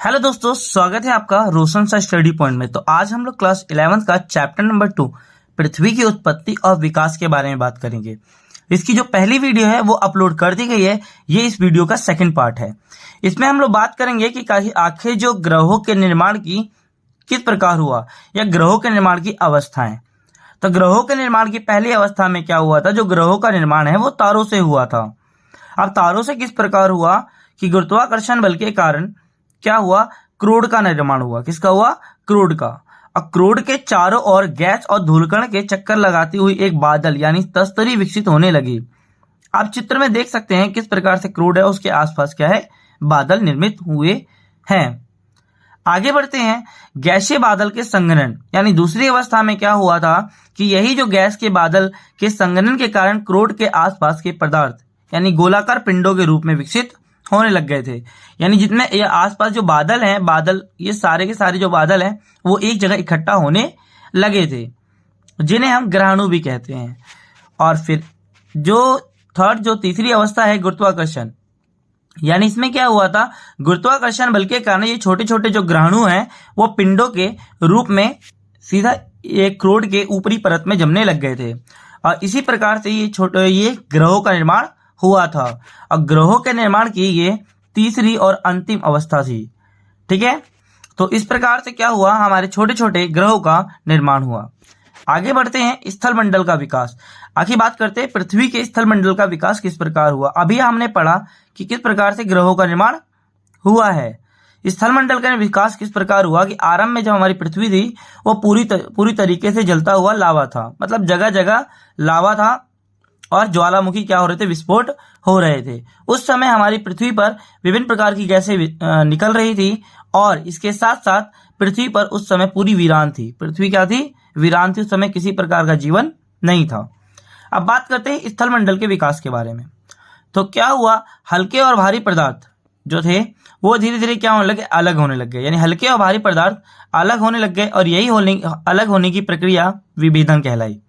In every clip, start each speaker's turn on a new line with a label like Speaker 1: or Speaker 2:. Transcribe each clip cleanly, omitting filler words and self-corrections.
Speaker 1: Hello दोस्तों, स्वागत है आपका रोशन सा स्टडी पॉइंट में। तो आज हम लोग क्लास 11 का चैप्टर नंबर 2 पृथ्वी की उत्पत्ति और विकास के बारे में बात करेंगे। इसकी जो पहली वीडियो है वो अपलोड कर दी गई है, ये इस वीडियो का सेकंड पार्ट है। इसमें हम लोग बात करेंगे कि आखिर जो ग्रहों के निर्माण की किस प्रकार हुआ या ग्रहों के निर्माण की अवस्थाएं। तो ग्रहों के निर्माण की पहली अवस्था में क्या हुआ था, जो ग्रहों का निर्माण है वो तारों से हुआ था। अब तारों से किस प्रकार हुआ कि गुरुत्वाकर्षण बल के कारण क्या हुआ, क्रोड का निर्माण हुआ। किसका हुआ? क्रोड का। अब क्रोड के चारों ओर गैस और धूलकण के चक्कर लगाती हुई एक बादल यानी तस्तरी विकसित होने लगी। आप चित्र में देख सकते हैं किस प्रकार से क्रोड है, उसके आसपास क्या है, बादल निर्मित हुए हैं। आगे बढ़ते हैं, गैसीय बादल के संघनन यानी दूसरी अवस्था में क्या हुआ था कि यही जो गैस के बादल के संघनन के कारण क्रोड के आसपास के पदार्थ यानी गोलाकार पिंडों के रूप में विकसित होने लग गए थे। यानी जितने ये आसपास जो बादल हैं, बादल ये सारे के सारे जो बादल हैं वो एक जगह इकट्ठा होने लगे थे, जिन्हें हम ग्रहाणु भी कहते हैं। और फिर जो तीसरी अवस्था है गुरुत्वाकर्षण, यानी इसमें क्या हुआ था, गुरुत्वाकर्षण बल के कारण ये छोटे छोटे जो ग्रहाणु हैं वो पिंडों के रूप में सीधा एक क्रोड के ऊपरी परत में जमने लग गए थे। और इसी प्रकार से ये ग्रहों का निर्माण हुआ था। और ग्रहों के निर्माण की ये तीसरी और अंतिम अवस्था थी। ठीक है, तो इस प्रकार से क्या हुआ, हमारे छोटे छोटे ग्रहों का निर्माण हुआ। आगे बढ़ते हैं, स्थल मंडल का विकास। आखिर बात करते हैं पृथ्वी के स्थल मंडल का विकास किस प्रकार हुआ। अभी हमने पढ़ा कि किस प्रकार से ग्रहों का निर्माण हुआ है। स्थल मंडल का विकास किस प्रकार हुआ कि आरंभ में जब हमारी पृथ्वी थी वो पूरी तरीके से जलता हुआ लावा था। मतलब जगह जगह लावा था और ज्वालामुखी क्या हो रहे थे, विस्फोट हो रहे थे। उस समय हमारी पृथ्वी पर विभिन्न प्रकार की गैसें निकल रही थी और इसके साथ साथ पृथ्वी पर उस समय पूरी वीरान थी। पृथ्वी क्या थी, वीरान थी। उस समय किसी प्रकार का जीवन नहीं था। अब बात करते हैं स्थल मंडल के विकास के बारे में। तो क्या हुआ, हल्के और भारी पदार्थ जो थे वो धीरे धीरे क्या होने लगे, अलग होने लग गए। यानी हल्के और भारी पदार्थ अलग होने लग गए और यही अलग होने की प्रक्रिया विभेदन कहलाई।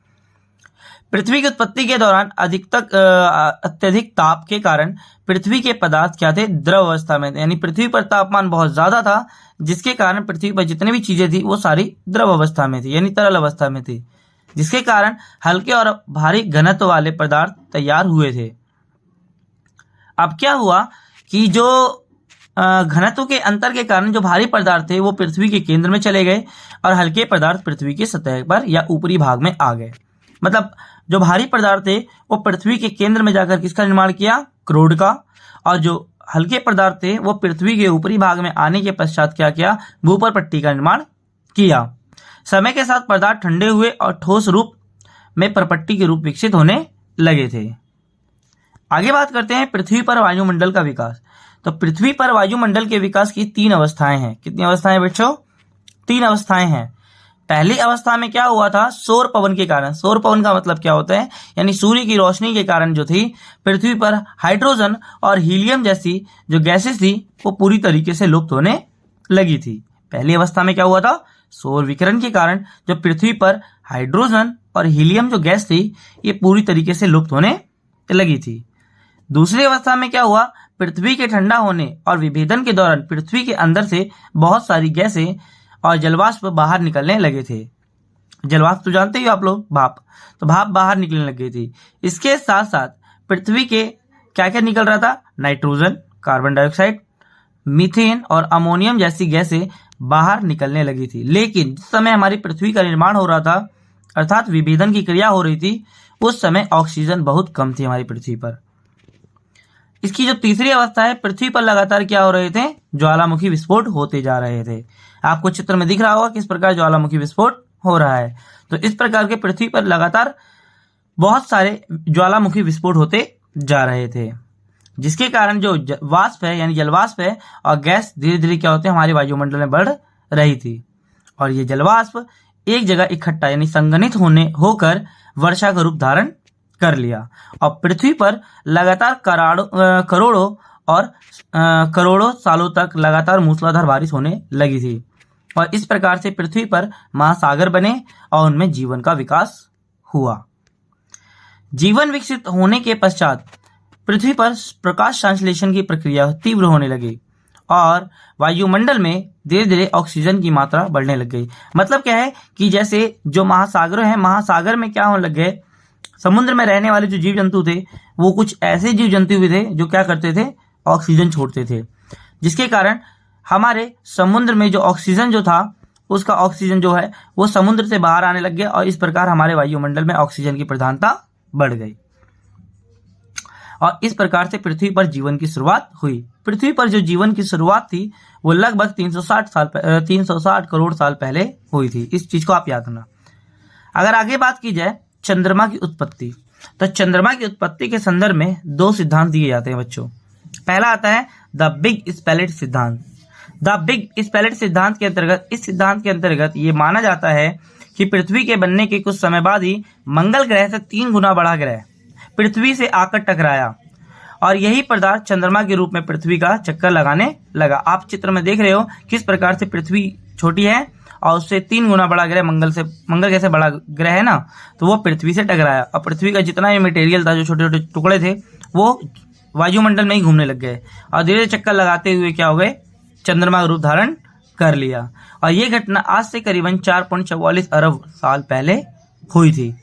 Speaker 1: पृथ्वी की उत्पत्ति के दौरान अत्यधिक ताप के कारण पृथ्वी के पदार्थ क्या थे, द्रव अवस्था में थे। यानी पृथ्वी पर तापमान बहुत ज्यादा था, जिसके कारण पृथ्वी पर जितनी भी चीजें थी वो सारी द्रव अवस्था में थी यानी तरल अवस्था में थी, जिसके कारण हल्के और भारी घनत्व वाले पदार्थ तैयार हुए थे। अब क्या हुआ कि जो घनत्व के अंतर के कारण जो भारी पदार्थ थे वो पृथ्वी के केंद्र में चले गए और हल्के पदार्थ पृथ्वी की सतह पर या ऊपरी भाग में आ गए। मतलब जो भारी पदार्थ थे वो पृथ्वी के केंद्र में जाकर किसका निर्माण किया, क्रोड का। और जो हल्के पदार्थ थे वो पृथ्वी के ऊपरी भाग में आने के पश्चात क्या किया, भूपर पट्टी का निर्माण किया। समय के साथ पदार्थ ठंडे हुए और ठोस रूप में परपट्टी के रूप विकसित होने लगे थे। आगे बात करते हैं पृथ्वी पर वायुमंडल का विकास। तो पृथ्वी पर वायुमंडल के विकास की 3 अवस्थाएं हैं। कितनी अवस्थाएं बच्चों? 3 अवस्थाएं हैं। पहली अवस्था में क्या हुआ था, सौर पवन के कारण। सौर पवन का मतलब क्या होता है, यानी सूर्य की रोशनी के कारण जो थी पृथ्वी पर हाइड्रोजन और हीलियम जैसी जो गैसेस थी वो पूरी तरीके से लुप्त होने लगी थी। पहली अवस्था में क्या हुआ था, सौर विकिरण के कारण जो पृथ्वी पर हाइड्रोजन और हीलियम जो गैस थी ये पूरी तरीके से लुप्त होने लगी थी। दूसरी अवस्था में क्या हुआ, पृथ्वी के ठंडा होने और विभेदन के दौरान पृथ्वी के अंदर से बहुत सारी गैसें और जलवाष्प बाहर निकलने लगे थे। जलवाष्प तो जानते ही आप लोग, भाप। तो भाप बाहर निकलने लग गई थी। इसके साथ साथ पृथ्वी के क्या क्या निकल रहा था, नाइट्रोजन, कार्बन डाइऑक्साइड, मीथेन और अमोनियम जैसी गैसें बाहर निकलने लगी थी। लेकिन जिस समय हमारी पृथ्वी का निर्माण हो रहा था अर्थात विभेदन की क्रिया हो रही थी, उस समय ऑक्सीजन बहुत कम थी हमारी पृथ्वी पर। इसकी जो तीसरी अवस्था है, पृथ्वी पर लगातार क्या हो रहे थे, ज्वालामुखी विस्फोट होते जा रहे थे। आपको चित्र में दिख रहा होगा किस प्रकार ज्वालामुखी विस्फोट हो रहा है। तो इस प्रकार के पृथ्वी पर लगातार बहुत सारे ज्वालामुखी विस्फोट होते जा रहे थे, जिसके कारण जो वाष्प है यानी जलवाष्प है और गैस धीरे धीरे क्या होते हैं हमारे वायुमंडल में बढ़ रही थी। और ये जलवाष्प एक जगह इकट्ठा यानी संघनित होकर वर्षा का रूप धारण कर लिया और पृथ्वी पर लगातार करोड़ों सालों तक लगातार मूसलाधार बारिश होने लगी थी। और इस प्रकार से पृथ्वी पर महासागर बने और उनमें जीवन का विकास हुआ। जीवन विकसित होने के पश्चात पृथ्वी पर प्रकाश संश्लेषण की प्रक्रिया तीव्र होने लगी और वायुमंडल में धीरे धीरे ऑक्सीजन की मात्रा बढ़ने लग गई। मतलब क्या है कि जैसे जो महासागर है, महासागर में क्या होने लग गए, समुद्र में रहने वाले जो जीव जंतु थे वो कुछ ऐसे जीव जंतु भी थे जो क्या करते थे, ऑक्सीजन छोड़ते थे, जिसके कारण हमारे समुद्र में जो ऑक्सीजन जो था उसका ऑक्सीजन जो है वो समुद्र से बाहर आने लग गया और इस प्रकार हमारे वायुमंडल में ऑक्सीजन की प्रधानता बढ़ गई और इस प्रकार से पृथ्वी पर जीवन की शुरुआत हुई। पृथ्वी पर जो जीवन की शुरुआत थी वो लगभग 360 करोड़ साल पहले हुई थी। इस चीज को आप याद रखना। अगर आगे बात की जाए चंद्रमा की उत्पत्ति, तो चंद्रमा की उत्पत्ति के संदर्भ में दो सिद्धांत दिए जाते हैं बच्चों। पहला आता है द बिग स्पेलिट सिद्धांत। द बिग स्पेलिट सिद्धांत के अंतर्गत, इस सिद्धांत के अंतर्गत ये माना जाता है कि पृथ्वी के बनने के कुछ समय बाद ही मंगल ग्रह से 3 गुना बड़ा ग्रह पृथ्वी से आकर टकराया और यही पदार्थ चंद्रमा के रूप में पृथ्वी का चक्कर लगाने लगा। आप चित्र में देख रहे हो किस प्रकार से पृथ्वी छोटी है और उससे 3 गुना बड़ा ग्रह मंगल कैसे बड़ा ग्रह है ना, तो वो पृथ्वी से टकराया और पृथ्वी का जितना भी मटेरियल था, जो छोटे छोटे टुकड़े थे, वो वायुमंडल में ही घूमने लग गए और धीरे धीरे चक्कर लगाते हुए क्या हो गए, चंद्रमा का रूप धारण कर लिया। और ये घटना आज से करीबन 4.44 अरब साल पहले हुई थी।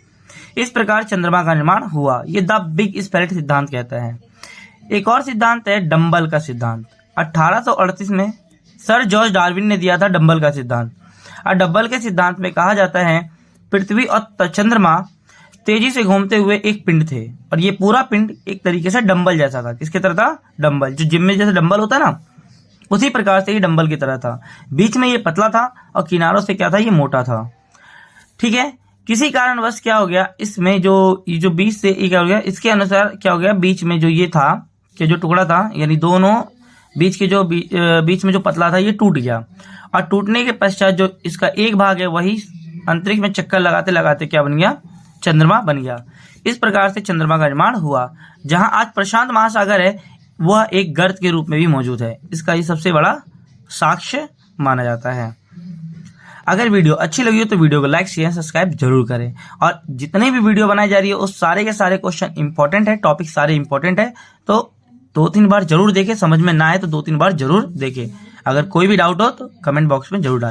Speaker 1: इस प्रकार चंद्रमा का निर्माण हुआ। ये द बिग स्पेलिट सिद्धांत कहता है। एक और सिद्धांत है डंबल का सिद्धांत। 1838 में सर जॉर्ज डार्विन ने दिया था डंबल का सिद्धांत। और डंबल के सिद्धांत में कहा जाता है पृथ्वी और चंद्रमा तेजी से घूमते हुए एक पिंड थे और ये पूरा पिंड एक तरीके से डंबल जैसा था। किसकी तरह था? डंबल। जो जिम में जैसे डंबल होता है ना, उसी प्रकार से ये डंबल की तरह था। बीच में ये पतला था और किनारों से क्या था, ये मोटा था। ठीक है। किसी कारणवश क्या हो गया, इसमें जो बीच से ये क्या हो गया, इसके अनुसार क्या हो गया, बीच में जो ये था कि जो टुकड़ा था, यानी दोनों बीच के जो बीच में जो पतला था ये टूट गया और टूटने के पश्चात जो इसका एक भाग है वही अंतरिक्ष में चक्कर लगाते लगाते क्या बन गया, चंद्रमा बन गया। इस प्रकार से चंद्रमा का निर्माण हुआ। जहां आज प्रशांत महासागर है वह एक गर्त के रूप में भी मौजूद है। इसका ये सबसे बड़ा साक्ष्य माना जाता है। अगर वीडियो अच्छी लगी हो तो वीडियो को लाइक शेयर सब्सक्राइब जरूर करें और जितने भी वीडियो बनाई जा रही है उस सारे के सारे क्वेश्चन इंपॉर्टेंट है, टॉपिक सारे इंपॉर्टेंट है, तो 2-3 बार जरूर देखें। समझ में ना आए तो 2-3 बार जरूर देखें। अगर कोई भी डाउट हो तो कमेंट बॉक्स में जरूर डालें।